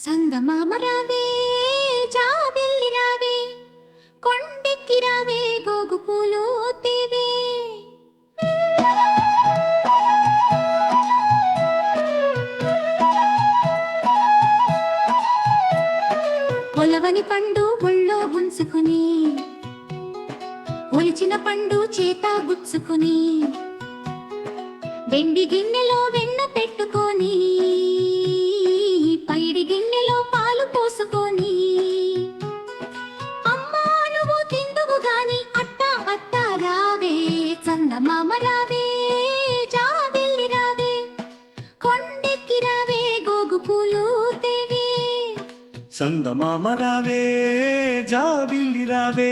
చందమామ రావే జాబిల్లి రావే కొండెక్కి రావే గోగు పూలు తేవే ఒలవని పండు ఒళ్ళో ఉంచుకుని ఒలిచిన పండు చేత గుచ్చుకుని వెండి గిన్నెలో వెన్న పెట్టుకొని పైడి గిన్నెలో పాలు పోసుకొని అమ్మా నువ్వు తిందువు గాని అట్టా అట్టా రావే చందమామ రావే జాబిల్లి రావే కొండెక్కి రావే గోగు పూలు తేవే చందమామ రావే జాబిల్లి రావే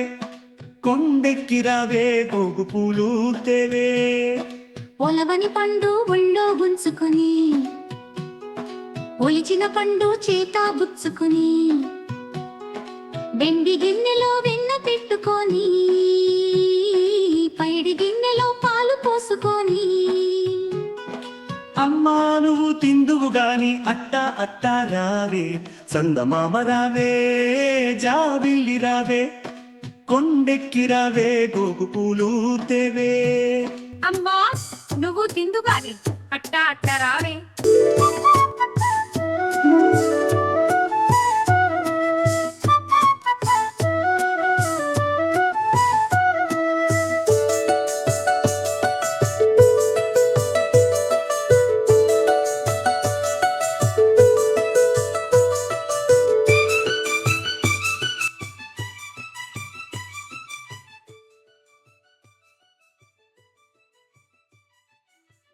కొండెక్కి రావే గోగు పూలు తేవే ఒలవని పండు ఒళ్ళో గుంచుకుని ఒలిచిన పండు చేత గుచ్చుకుని వెండి గిన్నెలో వెన్న పెట్టుకొని పైడి గిన్నెలో పాలు పోసుకొని అమ్మా నువ్వు తిందువు గాని అట్టా అట్టా రావే చందమామ రావే జాబిల్లి రావే కొండెక్కి రావే గోగు పూలు తేవే అమ్మా నువ్వు తిందు గాని అట్టా అట్టా రావే